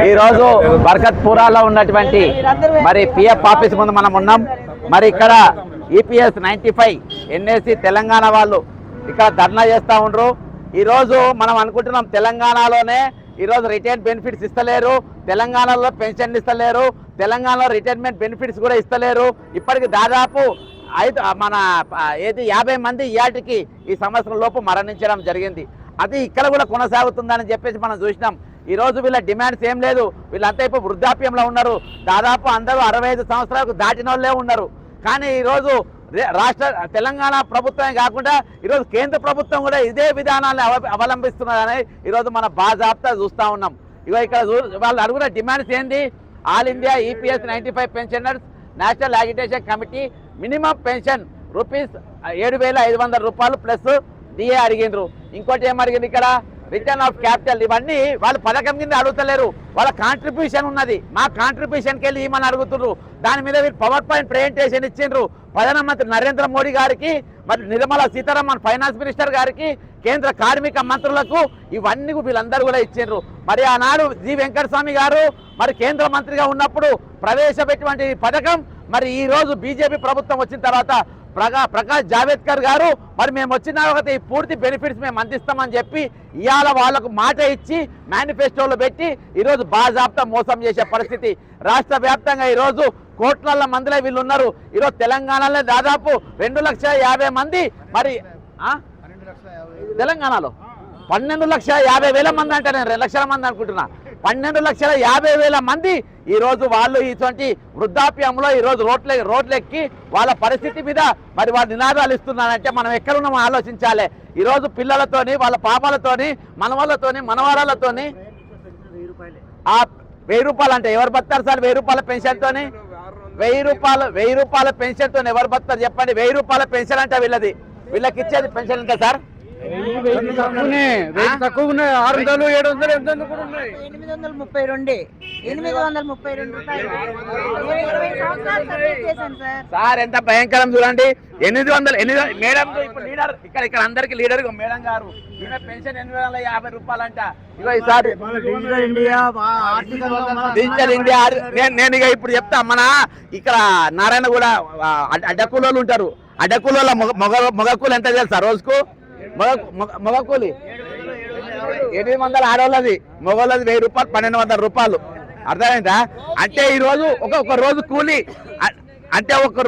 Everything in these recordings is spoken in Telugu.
ఈ రోజు బర్కత్పురాలో ఉన్నటువంటి మరి పిఎఫ్ ఆఫీస్ ముందు మనం ఉన్నాం. మరి ఇక్కడ ఈపీఎస్ 95 ఎన్ఏసి తెలంగాణ వాళ్ళు ఇక్కడ ధర్నా చేస్తూ ఉండరు. ఈరోజు మనం అనుకుంటున్నాం తెలంగాణలోనే ఈరోజు రిటైర్డ్ బెనిఫిట్స్ ఇస్తలేరు, తెలంగాణలో పెన్షన్ ఇస్తలేరు, తెలంగాణలో రిటైర్మెంట్ బెనిఫిట్స్ కూడా ఇస్తలేరు. ఇప్పటికి దాదాపు 50 మంది ఇయాటికి ఈ సంవత్సరం లోపు మరణించడం జరిగింది. అది ఇక్కడ కూడా కొనసాగుతుందని చెప్పేసి మనం చూసినాం. ఈరోజు వీళ్ళ డిమాండ్స్ ఏం లేదు, వీళ్ళంతా ఇప్పుడు వృద్ధాప్యంలో ఉన్నారు. దాదాపు అందరూ 65 సంవత్సరాలకు దాటిన వాళ్ళే ఉన్నారు. కానీ ఈరోజు తెలంగాణ ప్రభుత్వమే కాకుండా ఈరోజు కేంద్ర ప్రభుత్వం కూడా ఇదే విధానాన్ని అవలంబిస్తున్నారని ఈరోజు మన బాజాబ్తా చూస్తూ ఉన్నాం. ఇక్కడ వాళ్ళు అడుగున్న డిమాండ్స్ ఏంటి? All India EPS 95 pensioners national agitation committee minimum pension ₹7,500 plus DA అడిగినరు. ఇంకోటి ఏం అడిగింది ఇక్కడ? Return of capital. ఇవన్నీ వాళ్ళు పథకం కింద అడుగుతలేరు, వాళ్ళ కాంట్రిబ్యూషన్ ఉన్నది. మా కాంట్రిబ్యూషన్కి వెళ్ళి ఇవ్వమని అడుగుతున్నారు. దాని మీద వీళ్ళు పవర్ పాయింట్ ప్రెజెంటేషన్ ఇచ్చిండ్రు. ప్రధానమంత్రి నరేంద్ర మోడీ గారికి, మరి నిర్మలా సీతారామన్ ఫైనాన్స్ మినిస్టర్ గారికి, కేంద్ర కార్మిక మంత్రులకు ఇవన్నీ వీళ్ళందరూ కూడా ఇచ్చిండ్రు. మరి ఆనాడు జి వెంకటస్వామి గారు మరి కేంద్ర మంత్రిగా ఉన్నప్పుడు ప్రవేశపెట్టినటువంటి పథకం మరి ఈ రోజు బీజేపీ ప్రభుత్వం వచ్చిన తర్వాత ప్రకాష్ జావేద్కర్ గారు మరి మేము వచ్చిన తర్వాత ఈ పూర్తి బెనిఫిట్స్ మేము అందిస్తామని చెప్పి ఇవాళ వాళ్లకు మాట ఇచ్చి మేనిఫెస్టోలో పెట్టి ఈరోజు బాజాబ్తా మోసం చేసే పరిస్థితి. రాష్ట్ర వ్యాప్తంగా ఈరోజు కోట్ల మందిలో వీళ్ళు ఉన్నారు. ఈరోజు తెలంగాణలో దాదాపు 2,50,000 మంది, మరి తెలంగాణలో 12,50,000 మంది అంటే నేను 2 లక్షల మంది అనుకుంటున్నా. 12,50,000 మంది ఈరోజు వాళ్ళు ఇటువంటి వృద్ధాప్యంలో ఈరోజు రోడ్లెక్కి వాళ్ళ పరిస్థితి మీద మరి వాళ్ళ నినాదాలు ఇస్తున్నారంటే మనం ఎక్కడున్నామో ఆలోచించాలి. ఈరోజు పిల్లలతోని, వాళ్ళ పాపలతోని, మనవాళ్ళతోని, మనవారాలతోని ఆ ₹1,000 అంటే ఎవరు బతారు సార్? ₹1,000 పెన్షన్తోని, ₹1,000 పెన్షన్తో ఎవరు బతారు చెప్పండి? ₹1,000 పెన్షన్ అంటే వీళ్ళకి ఇచ్చేది పెన్షన్ ఎంత సార్? తక్కువ 600, 700, 832 సార్ ఎంత భయంకరం చూడండి. 800 మేడం ఇప్పుడు లీడర్ ఇక్కడ అందరికి లీడర్ మేడం గారు పెన్షన్ ₹850 అంట. ఇగో ఈసారి డిజిటల్ ఇండియా నేను ఇక ఇప్పుడు చెప్తా. మన ఇక్కడ నారాయణ కూడా అడ్డకూలోళ్ళు ఉంటారు. అడ్డకూలోళ్ళ మగ కూలి ఎంత తెలుసా రోజుకు? మగ కూలి 800, ఆడవాళ్ళది మగవాళ్ళది ₹1,000, ₹1,200. అర్థమైందా? అంటే ఈరోజు ఒక రోజు కూలి అంటే ఒక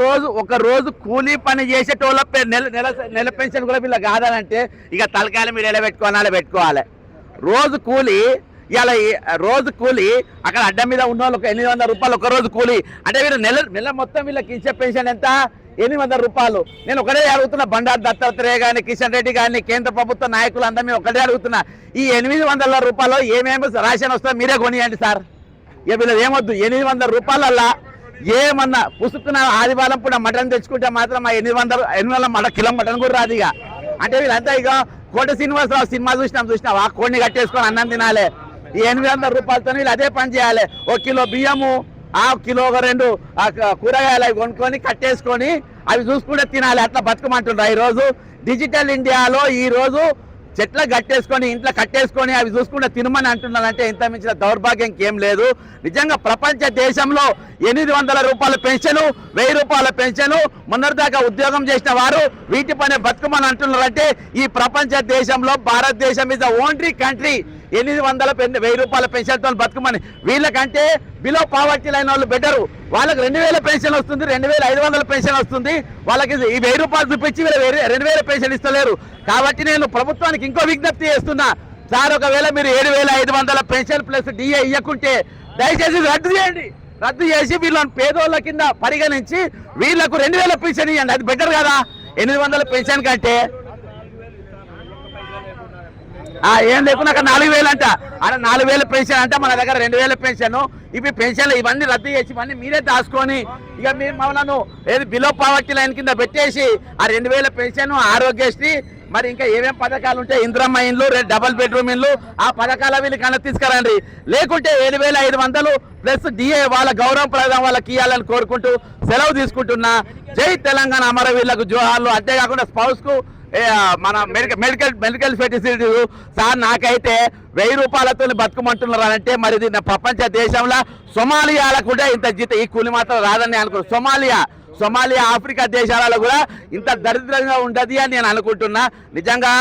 రోజు కూలీ పని చేసేటోళ్ళ నెల పెన్షన్ కూడా వీళ్ళకి కాదనంటే ఇక తలకాయలు మీరు ఎలా పెట్టుకోవాలి. రోజు కూలి ఇలా రోజు కూలి అక్కడ అడ్డ మీద ఉన్న వాళ్ళకి ₹800 ఒక రోజు కూలి అంటే వీళ్ళు నెల మొత్తం వీళ్ళకి ఇచ్చే పెన్షన్ ఎంత? ₹800. నేను ఒకటే అడుగుతున్నా, బండారు దత్తాత్రేయ కానీ, కిషన్ రెడ్డి కానీ, కేంద్ర ప్రభుత్వ నాయకులు అందరూ ఒకటే అడుగుతున్నా, ఈ ₹800 ఏమేమి రేషన్ వస్తుందో మీరే కొనియండి సార్. ఇక వీళ్ళది ఏమొద్దు. ₹800 ఏమన్నా పుసుకున్న ఆదివారం కూడా మటన్ తెచ్చుకుంటే మాత్రం ఆ 800 కిలో మటన్ కూడా రాదు. ఇక అంటే వీళ్ళంతా ఇక కోట శ్రీనివాసరావు సినిమా చూసినావా? కోడిని కట్టేసుకొని అన్నం తినాలి. ఈ ₹800తో వీళ్ళు అదే పని చేయాలి. 1 కిలో బియ్యము, కిలో 2 కూరగాయలు అవి కొనుక్కొని కట్టేసుకొని అవి చూసుకుంటే తినాలి. అట్లా బతుకమంటున్నారు. ఈరోజు డిజిటల్ ఇండియాలో ఈరోజు చెట్ల కట్టేసుకొని ఇంట్లో కట్టేసుకొని అవి చూసుకుంటే తినమని అంటున్నారంటే ఇంత మించిన దౌర్భాగ్యం ఏం లేదు. నిజంగా ప్రపంచ దేశంలో ₹800 పెన్షను, ₹1,000 పెన్షను, మొన్నటిదాకా ఉద్యోగం చేసిన వారు వీటిపైన బతుకమని అంటున్నారంటే ఈ ప్రపంచ దేశంలో భారతదేశం ఇస్ ద ఓన్లీ కంట్రీ ₹1,000 పెన్షన్తో బతుకమని. వీళ్ళకంటే బిలో పావర్టీ లైన్ వాళ్ళు బెటరు. వాళ్ళకి 2,000 పెన్షన్ వస్తుంది, 2,500 పెన్షన్ వస్తుంది. వాళ్ళకి ఈ ₹1,000 చూపించి వీళ్ళు 2,000 పెన్షన్ ఇస్తలేరు. కాబట్టి నేను ప్రభుత్వానికి ఇంకో విజ్ఞప్తి చేస్తున్నా సార్, ఒకవేళ మీరు 7,500 పెన్షన్ ప్లస్ డిఏ ఇవ్వకుంటే దయచేసి రద్దు చేసి వీళ్ళని పేదోళ్ళ కింద పరిగణించి వీళ్లకు 2,000 పెన్షన్ ఇవ్వండి. అది బెటర్ కదా 800 పెన్షన్ కంటే. ఏం లేకుండా అక్కడ 4,000 అంట. అక్కడ 4,000 పెన్షన్ అంటే మన దగ్గర 2,000 పెన్షన్. ఇవి పెన్షన్లు ఇవన్నీ రద్దు చేసి ఇవన్నీ మీరే దాచుకొని ఇక మీరు మమ్మల్ని ఏది బిలో పావర్టీ లైన్ కింద పెట్టేసి ఆ 2,000 పెన్షన్, ఆరోగ్యశ్రీ, మరి ఇంకా ఏమేం పథకాలు ఉంటాయి, ఇందిరమ్మ ఇండ్లు, డబుల్ బెడ్రూమ్ ఇండ్లు, ఆ పథకాల వీళ్ళు కన్నా తీసుకురండి. లేకుంటే 7,500 ప్లస్ డిఏ వాళ్ళ గౌరవప్రదం వాళ్ళకి ఇవ్వాలని కోరుకుంటూ సెలవు తీసుకుంటున్నా. జై తెలంగాణ, అమరవీరులకు జోహార్లు. అంతేకాకుండా స్పౌస్ కు మన మెడికల్ ఫెసిలిటీ సార్ నాకైతే 1000 రూపాయలతో బతుకమంటున్నారు అంటే మరి ఇది ప్రపంచ దేశంలో సొమాలియాలో కూడా ఇంత ఈ కూలి మాత్రం రాదని అనుకున్నాను. సొమాలియా ఆఫ్రికా దేశాలలో కూడా ఇంత దరిద్రంగా ఉంటుంది అని నేను అనుకుంటున్నా. నిజంగా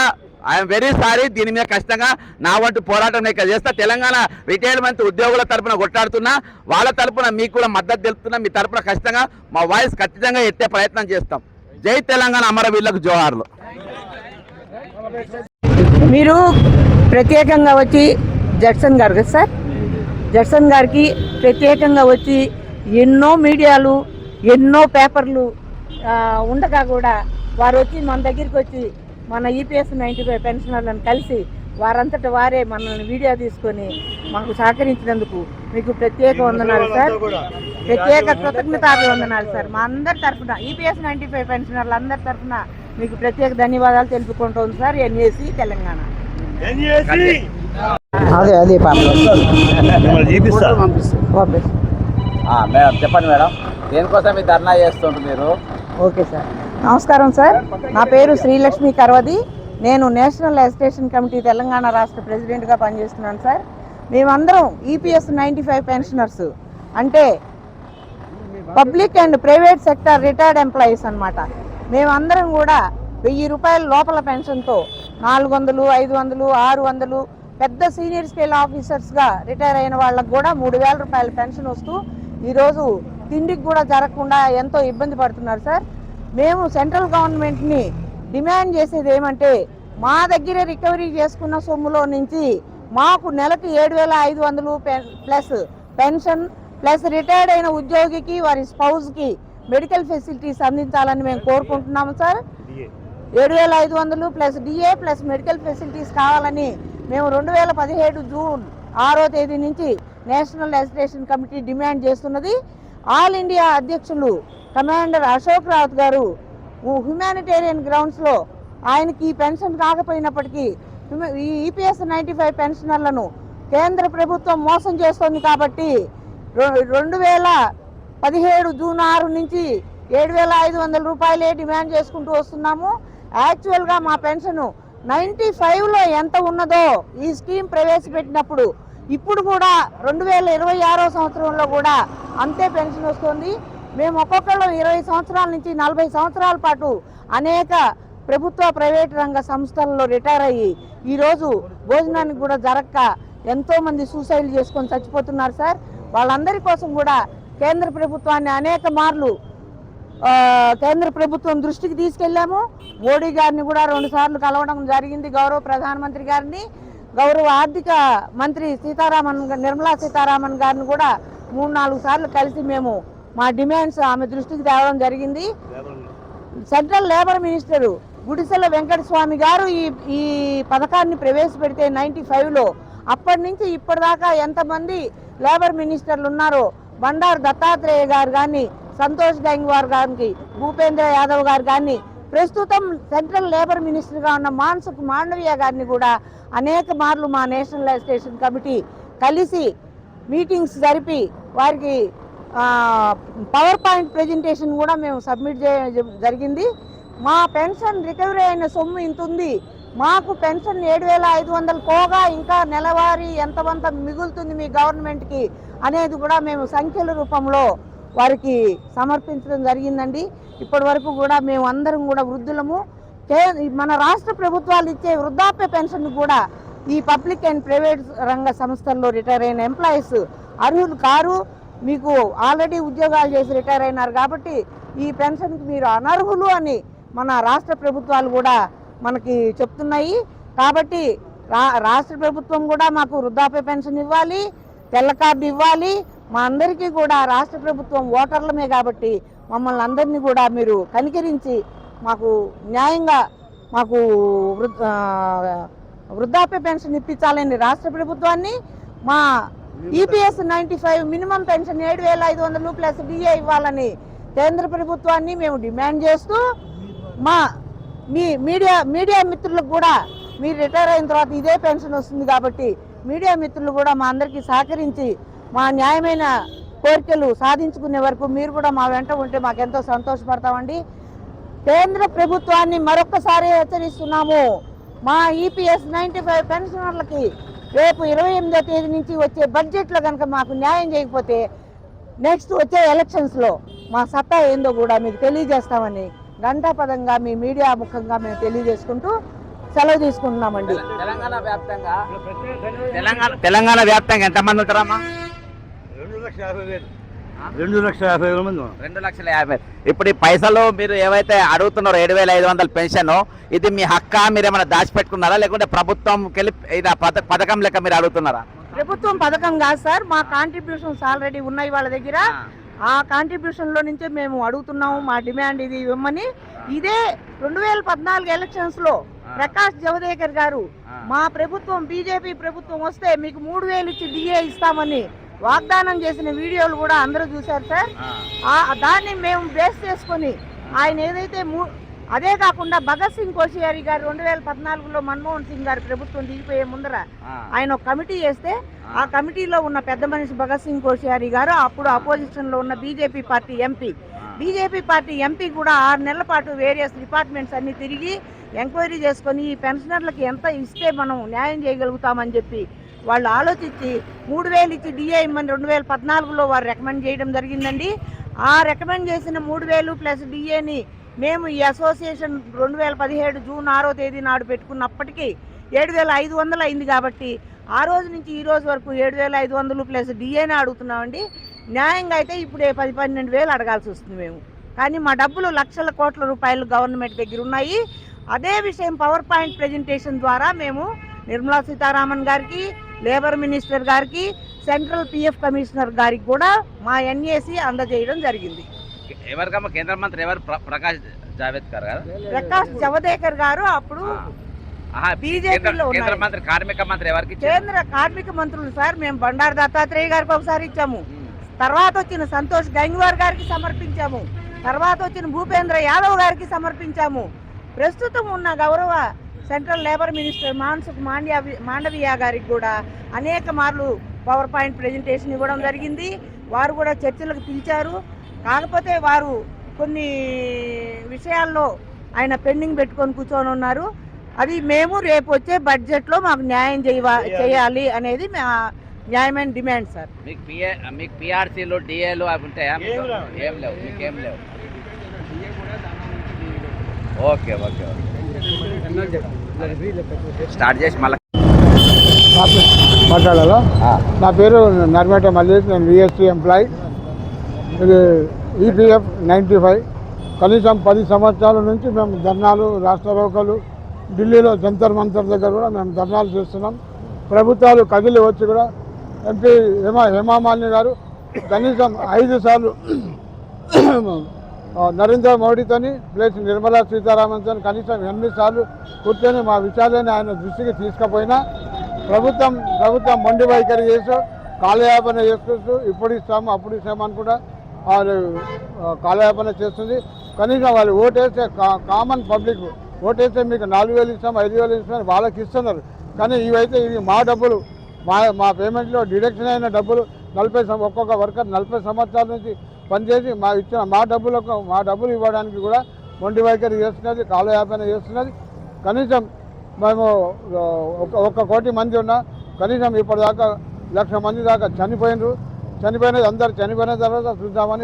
ఐఎమ్ వెరీ సారీ. దీని మీద కష్టంగా నా వంతు పోరాటం నేను చేస్తా. తెలంగాణ రిటైర్మెంట్ ఉద్యోగుల తరపున కొట్లాడుతున్నా, వాళ్ళ తరపున మీకు కూడా మద్దతు తెలుపుతున్నా. మీ తరపున కష్టంగా మా వాయిస్ ఖచ్చితంగా ఎత్తే ప్రయత్నం చేస్తాం. జై తెలంగాణ, అమరవీరులకు జోహార్లు. మీరు ప్రత్యేకంగా వచ్చి జడ్సన్ గారు కదా సార్, జడ్సన్ గారికి ప్రత్యేకంగా వచ్చి ఎన్నో మీడియాలు ఎన్నో పేపర్లు ఉండగా కూడా వారు వచ్చి మన దగ్గరికి వచ్చి మన ఈపీఎస్ 95 పెన్షనర్లను కలిసి వారంతట వారే మనల్ని వీడియో తీసుకొని మాకు సహకరించినందుకు మీకు ప్రత్యేక వందనాలు సార్, ప్రత్యేక కృతజ్ఞతాభివందనాలు సార్. మా అందరి తరఫున ఈపీఎస్ 95 పెన్షనర్లు అందరి తరఫున మీకు ప్రత్యేక ధన్యవాదాలు తెలుపుకుంటుంది సార్. ఎన్ఏసి తెలంగాణ. అదే మేడం చెప్పండి మేడం, దేనికోసం మీ ధర్నా చేస్తుంటారు మీరు? ఓకే సార్, నమస్కారం సార్. నా పేరు శ్రీలక్ష్మి కర్వది. నేను నేషనల్ అజిటేషన్ కమిటీ తెలంగాణ రాష్ట్ర ప్రెసిడెంట్గా పనిచేస్తున్నాను సార్. మేమందరం ఈపీఎస్ 95 పెన్షనర్స్ అంటే public and private sector retired employees అన్నమాట. మేమందరం కూడా 1000 రూపాయల లోపల పెన్షన్తో 400, 500, 600 పెద్ద సీనియర్ స్కేల్ ఆఫీసర్స్గా రిటైర్ అయిన వాళ్ళకు కూడా 3000 రూపాయల పెన్షన్ వస్తూ ఈరోజు తిండికి కూడా జరగకుండా ఎంతో ఇబ్బంది పడుతున్నారు సార్. మేము సెంట్రల్ గవర్నమెంట్ని డిమాండ్ చేసేది ఏమంటే మా దగ్గర రికవరీ చేసుకున్న సొమ్ములో నుంచి మాకు నెలకు 7500 ప్లస్ పెన్షన్ ప్లస్ రిటైర్డ్ అయిన ఉద్యోగికి వారి స్పౌస్కి మెడికల్ ఫెసిలిటీస్ అందించాలని మేము కోరుకుంటున్నాము sir. 7500 plus DA plus medical facilities కావాలని మేము 2017 జూన్ 6వ తేదీ నుంచి నేషనల్ అజిటేషన్ కమిటీ డిమాండ్ చేస్తున్నది. ఆల్ ఇండియా అధ్యక్షులు కమాండర్ అశోక్ రావత్ గారు హ్యుమానిటేరియన్ గ్రౌండ్స్లో ఆయనకి పెన్షన్ కాకపోయినప్పటికీ ఈ ఈపీఎస్ 95 పెన్షనర్లను కేంద్ర ప్రభుత్వం మోసం చేస్తోంది కాబట్టి 2017 జూన్ 6 నుంచి 7500 రూపాయలే డిమాండ్ చేసుకుంటూ వస్తున్నాము. యాక్చువల్గా మా పెన్షన్ 95లో ఎంత ఉన్నదో ఈ స్కీమ్ ప్రవేశపెట్టినప్పుడు ఇప్పుడు కూడా 2026 సంవత్సరంలో కూడా అంతే పెన్షన్ వస్తుంది. మేము ఒక్కొక్కళ్ళు 20 సంవత్సరాల నుంచి 40 సంవత్సరాల పాటు అనేక ప్రభుత్వ ప్రైవేట్ రంగ సంస్థల్లో రిటైర్ అయ్యి ఈరోజు భోజనానికి కూడా జరగక ఎంతోమంది సూసైడ్ చేసుకొని చచ్చిపోతున్నారు సార్. వాళ్ళందరి కోసం కూడా కేంద్ర ప్రభుత్వాన్ని అనేక మార్లు కేంద్ర ప్రభుత్వం దృష్టికి తీసుకెళ్లాము. మోడీ గారిని కూడా 2 సార్లు కలవడం జరిగింది, గౌరవ ప్రధానమంత్రి గారిని. గౌరవ ఆర్థిక మంత్రి నిర్మలా సీతారామన్ గారిని కూడా 3-4 సార్లు కలిసి మేము మా డిమాండ్స్ ఆమె దృష్టికి తేవడం జరిగింది. సెంట్రల్ లేబర్ మినిస్టరు గుడిసెల వెంకటస్వామి గారు ఈ పథకాన్ని ప్రవేశపెడితే 95లో అప్పటి నుంచి ఇప్పటిదాకా ఎంతమంది లేబర్ మినిస్టర్లు ఉన్నారో బండారు దత్తాత్రేయ గారు కానీ, సంతోష్ గంగ్వార్ గారికి, భూపేంద్ర యాదవ్ గారు కానీ, ప్రస్తుతం సెంట్రల్ లేబర్ మినిస్టర్గా ఉన్న మాన్సుఖ్ మాండవీయ గారిని కూడా అనేక మార్లు మా నేషనల్ అజిటేషన్ కమిటీ కలిసి మీటింగ్స్ జరిపి వారికి పవర్ పాయింట్ ప్రెజెంటేషన్ కూడా మేము సబ్మిట్ చేయడం జరిగింది. మా పెన్షన్ రికవరీ అయిన సొమ్ము ఇంత ఉంది, మాకు పెన్షన్ 7500 పోగా ఇంకా నెలవారీ ఎంతవంత మిగులుతుంది మీ గవర్నమెంట్కి అనేది కూడా మేము సంఖ్యల రూపంలో వారికి సమర్పించడం జరిగిందండి. ఇప్పటి వరకు కూడా మేము అందరం కూడా వృద్ధులము. మన రాష్ట్ర ప్రభుత్వాలు ఇచ్చే వృద్ధాప్య పెన్షన్ కూడా ఈ పబ్లిక్ అండ్ ప్రైవేట్ రంగ సంస్థల్లో రిటైర్ అయిన ఎంప్లాయీస్ అర్హులు కారు. మీకు ఆల్రెడీ ఉద్యోగాలు చేసి రిటైర్ అయినారు కాబట్టి ఈ పెన్షన్కి మీరు అనర్హులు అని మన రాష్ట్ర ప్రభుత్వాలు కూడా మనకి చెప్తున్నాయి. కాబట్టి రాష్ట్ర ప్రభుత్వం కూడా మాకు వృద్ధాప్య పెన్షన్ ఇవ్వాలి, తెల్ల కార్డు ఇవ్వాలి. మా అందరికీ కూడా రాష్ట్ర ప్రభుత్వం ఓటర్లమే కాబట్టి మమ్మల్ని అందరినీ కూడా మీరు కనికరించి మాకు న్యాయంగా మాకు వృద్ధాప్య పెన్షన్ ఇప్పించాలని రాష్ట్ర ప్రభుత్వాన్ని, మా EPS 95 minimum pension 7500 plus DA ఇవ్వాలని కేంద్ర ప్రభుత్వాన్ని మేము డిమాండ్ చేస్తూ మీ మీడియా మిత్రులకు కూడా మీరు రిటైర్ అయిన తర్వాత ఇదే పెన్షన్ వస్తుంది కాబట్టి మీడియా మిత్రులు కూడా మా అందరికీ సహకరించి మా న్యాయమైన కోరికలు సాధించుకునే వరకు మీరు కూడా మా వెంట ఉంటే మాకెంతో సంతోషపడతామండి. కేంద్ర ప్రభుత్వాన్ని మరొక్కసారి హెచ్చరిస్తున్నాము. మా ఈపీఎస్ 95 పెన్షనర్లకి రేపు 28వ తేదీ నుంచి వచ్చే బడ్జెట్లో కనుక మాకు న్యాయం చేయకపోతే నెక్స్ట్ వచ్చే ఎలక్షన్స్లో మా సత్తా ఏందో కూడా మీకు తెలియజేస్తామని గంటాపదంగా మీ మీడియా ముఖంగా మేము తెలియజేసుకుంటూ సెలవు తీసుకుంటున్నామండి. తెలంగాణ వ్యాప్తంగా ఎంతమంది ఉంటారమ్మా? 2,50,000 మంది. 2,50,000. ఇప్పుడు ఈ పైసలు మీరు ఏవైతే అడుగుతున్నారో 7,500 పెన్షన్, ఇది మీ హక్కా? మీరు ఏమైనా దాచిపెట్టుకున్నారా లేకుంటే ప్రభుత్వంకి వెళ్ళి ఇది పథకం లెక్క మీరు అడుగుతున్నారా? ప్రభుత్వం పథకం కాదు సార్, మా కాంట్రిబ్యూషన్స్ ఆల్రెడీ ఉన్నాయి వాళ్ళ దగ్గర. ఆ కాంట్రిబ్యూషన్ లో నుంచే మేము అడుగుతున్నాము. మా డిమాండ్ ఇది ఇవ్వమని. ఇదే 2014 ఎలక్షన్స్ లో ప్రకాష్ జవదేకర్ గారు మా ప్రభుత్వం బీజేపీ ప్రభుత్వం వస్తే మీకు 3,000 ఇచ్చి డిఏ ఇస్తామని వాగ్దానం చేసిన వీడియోలు కూడా అందరూ చూశారు సార్. దాన్ని మేము బేస్ చేసుకొని ఆయన ఏదైతే అదే కాకుండా భగత్ సింగ్ కోశ్యారి గారు 2014లో మన్మోహన్ సింగ్ గారు ప్రభుత్వం దిగిపోయే ముందర ఆయన ఒక కమిటీ చేస్తే ఆ కమిటీలో ఉన్న పెద్ద మనిషి భగత్ సింగ్ కోశ్యారి గారు అప్పుడు అపోజిషన్ లో ఉన్న బీజేపీ పార్టీ ఎంపీ కూడా 6 నెలల పాటు వేరియస్ డిపార్ట్మెంట్స్ అన్ని తిరిగి ఎంక్వైరీ చేసుకొని ఈ పెన్షనర్లకి ఎంత ఇస్తే మనం న్యాయం చేయగలుగుతామని చెప్పి వాళ్ళు ఆలోచించి 3,000 ఇచ్చి డిఏ ఇమ్మని 2014లో వారు రికమెండ్ చేయడం జరిగిందండి. ఆ రికమెండ్ చేసిన 3,000 ప్లస్ డిఏని మేము ఈ అసోసియేషన్ 2017 జూన్ 6వ తేదీ నాడు పెట్టుకున్నప్పటికీ 7,500 అయింది. కాబట్టి ఆ రోజు నుంచి ఈ రోజు వరకు 7,500 ప్లస్ డిఏని అడుగుతున్నామండి. న్యాయంగా అయితే ఇప్పుడే 10-12,000 అడగాల్సి వస్తుంది మేము. కానీ మా డబ్బులు లక్షల కోట్ల రూపాయలు గవర్నమెంట్ దగ్గర ఉన్నాయి. అదే విషయం పవర్ పాయింట్ ప్రెజెంటేషన్ ద్వారా మేము నిర్మలా సీతారామన్ గారికి, లేబర్ మినిస్టర్ గారికి, సెంట్రల్ పిఎఫ్ కమిషనర్ గారికి కూడా మా ఎన్ఏసి అందజేయడం జరిగింది. ఎవరికమ్మా కేంద్ర మంత్రి? ఎవరు? ప్రకాష్ జావేద్కర్ గారు. ప్రకాష్ జవదేకర్ గారు అప్పుడు బీజేపీలో కేంద్ర మంత్రి. కార్మిక మంత్రి ఎవరికి? కేంద్ర కార్మిక మంత్రులు సార్. మేము బండారు దత్తాత్రేయ గారికి ఒకసారి ఇచ్చాము, తర్వాత వచ్చిన సంతోష్ గంగ్వార్ గారికి సమర్పించాము, తర్వాత వచ్చిన భూపేంద్ర యాదవ్ గారికి సమర్పించాము. ప్రస్తుతం ఉన్న గౌరవ central labour minister Mansukh Mandaviya గారికి కూడా అనేక మార్లు పవర్ పాయింట్ ప్రెజెంటేషన్ ఇవ్వడం జరిగింది. వారు కూడా చర్చలకు పిలిచారు. కాకపోతే వారు కొన్ని విషయాల్లో ఆయన పెండింగ్ పెట్టుకొని కూర్చొని ఉన్నారు. అది మేము రేపు వచ్చే బడ్జెట్లో మాకు న్యాయం చేయాలి అనేది న్యాయమైన డిమాండ్ సార్. మీకు పిఆర్సీలు డిఏలు అవి ఉంటాయా? ఏం లేవు. మీకేం లేవు. ఓకే స్టార్ట్ చేసి మళ్ళీ మాట్లాడాలా? నా పేరు నర్మేట మల్లేష్. నేను విఎస్టీ ఎంప్లాయీ. ఇది ఈపీఎఫ్ 95. కనీసం 10 సంవత్సరాల నుంచి మేము ధర్నాలు, రాష్ట్రరోకలు, ఢిల్లీలో జంతర్ మంతర్ దగ్గర కూడా మేము ధర్నాలు చేస్తున్నాం. ప్రభుత్వాలు కదిలి వచ్చి కూడా ఎంపీ హేమామాలిని గారు కనీసం 5 సార్లు నరేంద్ర మోడీతోని ప్లస్ నిర్మలా సీతారామన్తో కనీసం 8 సార్లు కూర్చొని మా విషయాలని ఆయన దృష్టికి తీసుకుపోయినా ప్రభుత్వం మొండి వైఖరి చేస్తూ కాలయాపన చేసుకుంటూ ఇప్పుడు ఇస్తాము అప్పుడు ఇస్తామని కూడా వాళ్ళు కాలయాపన చేస్తుంది. కనీసం వాళ్ళు ఓటేస్తే కామన్ పబ్లిక్ ఓటేస్తే మీకు 4,000 ఇస్తాం 5,000 ఇస్తామని వాళ్ళకి ఇస్తున్నారు. కానీ ఇవైతే ఇవి మా డబ్బులు, మా పేమెంట్లో డిడక్షన్ అయిన డబ్బులు. ఒక్కొక్క వర్కర్ 40 సంవత్సరాల నుంచి పనిచేసి మా డబ్బులు ఇవ్వడానికి కూడా మొండి వైఖరి చేస్తున్నది, కాలయాపన చేస్తున్నది. కనీసం మేము 1 కోటి మంది ఉన్నా కనీసం ఇప్పటిదాకా 1,00,000 మంది దాకా చనిపోయినది అందరు చనిపోయిన తర్వాత చూద్దామని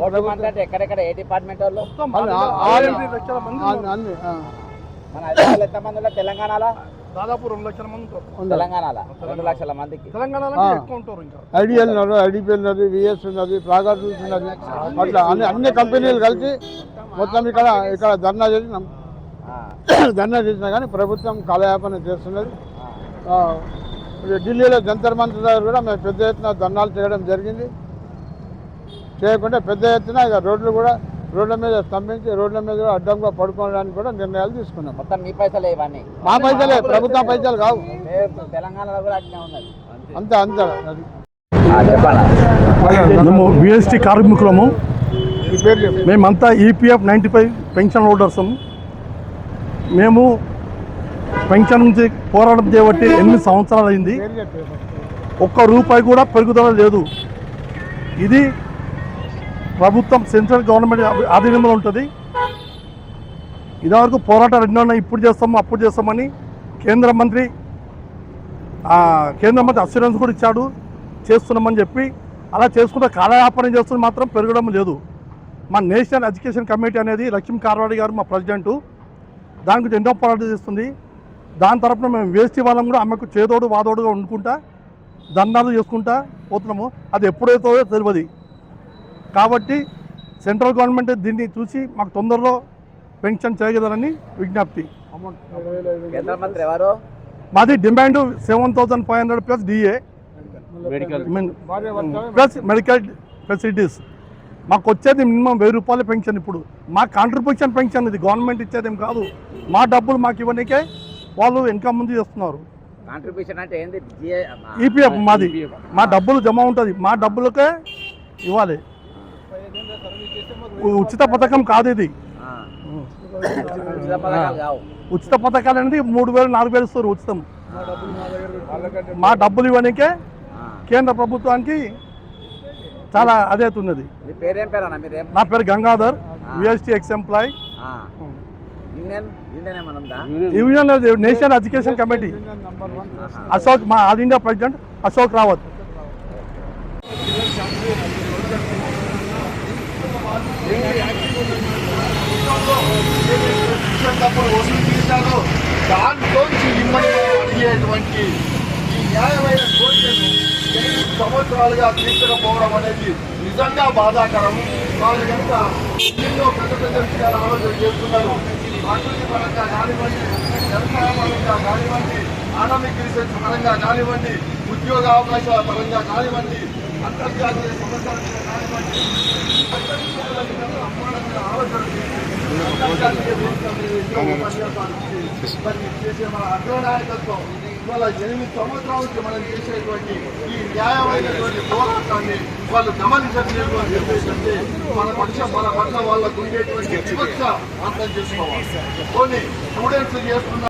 ఎక్కడెక్కడ ఏ డిపార్ట్మెంట్ వాళ్ళు అన్ని తెలంగాణలో దాదాపు 2,00,000 మంది తెలంగాణలో 2,00,000 మందికి ఐడిఎల్ ఉన్నారు, ఐడిపి ఉన్నది, విఎస్ ఉన్నది, ప్రాగాస్ ఉన్నది. అట్లా అన్ని కంపెనీలు కలిసి మొత్తం ఇక్కడ ధర్నా చేసినా కానీ ప్రభుత్వం కాలయాపన చేస్తున్నది. ఢిల్లీలో జంతర్ మంతర్ దగ్గర కూడా మేము పెద్ద ఎత్తున ధర్నాలు చేయడం జరిగింది. చేయకుండా పెద్ద ఎత్తున ఇక రోడ్ల మీద స్తంభించి రోడ్ల మీద అడ్డంగా పడుకోవడానికి కూడా నిర్ణయాలు తీసుకున్నాం. మొత్తం మీ పైసలే ఇవన్నీ? మా పైసలే, ప్రభుత్వం పైసలు కావు. తెలంగాణలో కూడా అట్లే ఉన్నది. అంతే అది. మేము బిఎస్టీ కార్మికులము. మేమంతా ఈపీఎఫ్ 95 పెన్షన్ హోల్డర్స్. మేము పెన్షన్ నుంచి పోరాటం చేయబట్టి 8 సంవత్సరాలు అయింది. ₹1 కూడా పెరుగుదల లేదు. ఇది ప్రభుత్వం సెంట్రల్ గవర్నమెంట్ ఆధీనంలో ఉంటుంది. ఇదివరకు పోరాటాలు ఎన్నో ఉన్నాయి, ఇప్పుడు చేస్తాము అప్పుడు చేస్తామని కేంద్ర మంత్రి అస్యూరెన్స్ కూడా ఇచ్చాడు, చేస్తున్నామని చెప్పి అలా చేసుకుంటే కాలయాపన చేస్తున్న మాత్రం పెరగడం లేదు. మా నేషనల్ ఎడ్యుకేషన్ కమిటీ అనేది లక్ష్మీ కార్వాడి గారు మా ప్రెసిడెంటు, దాని గురించి ఎన్నో పోరాటం చేస్తుంది. దాని తరపున మేము వేస్ట్ వాళ్ళం కూడా ఆమెకు చేదోడు వాదోడుగా వండుకుంటా దండాలు చేసుకుంటా పోతున్నాము. అది ఎప్పుడైతుందో తెలియదు. కాబట్టి సెంట్రల్ గవర్నమెంట్ దీన్ని చూసి మాకు తొందరలో పెన్షన్ చేయగలరని విజ్ఞప్తి. కేంద్ర మంత్రి ఎవరు? మాది demand 7,500 plus DA plus medical facilities. మాకు వచ్చేది మినిమం 1,000 రూపాయల పెన్షన్. ఇప్పుడు మా కాంట్రిబ్యూషన్ పెన్షన్ ఇది, గవర్నమెంట్ ఇచ్చేదేం కాదు. మా డబ్బులు మాకు ఇవ్వడానికే వాళ్ళు ఇంకా ముందు చేస్తున్నారు. కాంట్రిబ్యూషన్ అంటే ఏంది? ఈపీఎఫ్ మాది, మా డబ్బులు జమ ఉంటుంది, మా డబ్బులకే ఇవ్వాలి. ఉచిత పథకం కాదు ఇది. ఉచిత పథకాలు అనేది 3,000 4,000 ఇస్తారు ఉచితం. మా డబ్బులు ఇవ్వడానికే కేంద్ర ప్రభుత్వానికి చాలా అదే అవుతున్నది. నా పేరు Gangadhar, VST ex employee. Union national education committee Ashok, మా all India president Ashok Rawat. దాంట్లో అడిగేటువంటి ఈ న్యాయమైన కోరికను 8 సంవత్సరాలుగా తీర్చకపోవడం అనేది నిజంగా బాధాకరం. వాళ్ళు కనుక ఎన్నో పెద్ద పెద్ద విషయాలు ఆలోచన చేస్తున్నారు. అభివృద్ధి పరంగా కానివ్వండి, వ్యవసాయ పరంగా కానివ్వండి, ఆనమిక్ రీసెర్చ్ పరంగా కానివ్వండి, ఉద్యోగ అవకాశాల పరంగా కానివ్వండి, అంతర్జాతీయ సమస్యల మీద కానివ్వండి, ఆలోచన చేసే మన అగ్రనాయకత్వం ఇవాళ 8 సంవత్సరాల నుంచి మనం చేసేటువంటి ఈ న్యాయమైనటువంటి పోరాటాన్ని వాళ్ళు గమనించట్లేదు అని చెప్పేసి మన పట్ల వాళ్ళకు ఉండేటువంటి వివక్ష అర్థం చేసుకోవాలి. కొన్ని స్టూడెంట్స్ చేస్తున్న